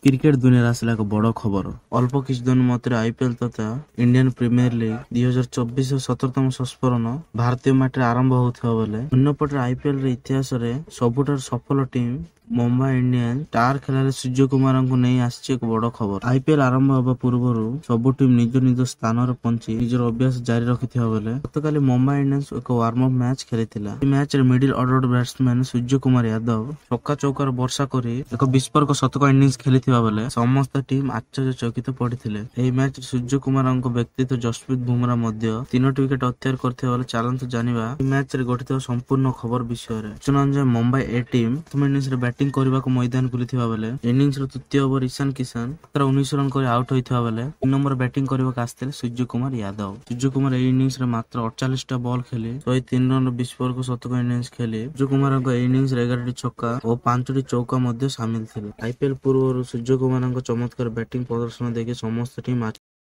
Cricket ଦୁନିଆରେ ଆସିଲା ଏକ ବଡ଼ ଖବର। ଅଳ୍ପ କିଛି ଦିନ ମଧ୍ୟରେ ଆଇପିଏଲ୍ ତଥା ଇଣ୍ଡିଆନ୍ ପ୍ରିମିୟର ଲିଗ୍ 2024 17ତମ ସଂସ୍କରଣ ଭାରତୀୟ ମାଟିରେ ଆରମ୍ଭ ହେଉଥିବା ବେଳେ ଅନ୍ୟପଟେ ଆଇପିଏଲ୍ ଇତିହାସରେ ସବୁଠାରୁ ସଫଳ ଟିମ୍ ମୁମ୍ବାଇ ଇଣ୍ଡିଆନ୍ସ ଷ୍ଟାର ଖେଳାଳି ସୂର୍ଯ୍ୟକୁମାରଙ୍କୁ ନେଇ ଆସିଛି ଏକ ବଡ଼ ଖବର। ଆଇପିଏଲ୍ ଆରମ୍ଭ ହେବା ପୂର୍ବରୁ ସବୁ ଟିମ୍ ନିଜ ନିଜ ସ୍ଥାନରେ ପହଞ୍ଚି ନିଜର ଅଭ୍ୟାସ ଜାରି ରଖିଥିବା ବେଳେ ଗତକାଲି ମୁମ୍ବାଇ ଇଣ୍ଡିଆନ୍ସ ଏକ ୱାର୍ମ-ଅପ୍ ମ୍ୟାଚ୍ ଖେଳିଥିଲା। ଏହି ମ୍ୟାଚରେ middle order batsman Suryakumar Yadav ଛକା ଚୌକାର ବର୍ଷା କରି ଏକ ବିସ୍ଫୋରକ ଶତକ ଇନିଂସ ଖେଳିଥିବା ବେଳେ ସମସ୍ତ ଟିମ୍ ଆଶ୍ଚର୍ଯ୍ୟଚକିତ ପଡ଼ିଥିଲେ। ଏହି ମ୍ୟାଚରେ ସୂର୍ଯ୍ୟକୁମାରଙ୍କ ବ୍ୟତୀତ ଯଶପ୍ରୀତ ବୁମରା ମଧ୍ୟ 3ଟି ୱିକେଟ୍ ଅକ୍ତିଆର କରିଥିବା ବେଳେ ଚାଲନ୍ତୁ ଜାଣିବା ଏହି ମ୍ୟାଚରେ ଘଟିଥିବା ସମ୍ପୂର୍ଣ୍ଣ ଖବର ବିଷୟରେ। ସୂଚନା ଅନୁଯାୟୀ ମୁମ୍ବାଇ ଏ ଟିମ୍ ପ୍ରଥମ ଇନିଂସରେ ବ୍ୟାଟିଂ କରିବାକୁ ମଇଦାନକୁ ବୁଲିଥିବା ବେଳେ ଇନିଂସର ତୃତୀୟ ଓଭର ଇଶାନ କିଶାନ ମାତ୍ର 19 ରନ୍ କରି ଆଉଟ୍ ହୋଇଥିବା ବେଳେ 3 ନମ୍ବର ବ୍ୟାଟିଂ କରିବାକୁ ଆସିଥିଲେ ସୂର୍ଯ୍ୟକୁମାର ଯାଦବ। ସୂର୍ଯ୍ୟକୁମାର ଏହି ଇନିଂସରେ ମାତ୍ର 48ଟା ବଲ୍ ଖେଳି 103 ରନ୍ର ବିସ୍ଫୋରକ ଶତକ ଇନିଂସ ଖେଳି ସୂର୍ଯ୍ୟକୁମାରଙ୍କ ଏହି ଇନିଂସରେ 11ଟି ଛକା ଓ 5ଟି ଚୌକା ମଧ୍ୟ ସାମିଲ ଥିଲେ। ଆଇପିଏଲ୍ ପୂର୍ବରୁ ସୂର୍ଯ୍ୟକୁମାରଙ୍କ ଚମତ୍କାର ବ୍ୟାଟିଂ ପ୍ରଦର୍ଶନ ଦେଖି ସମସ୍ତ ଟିମ୍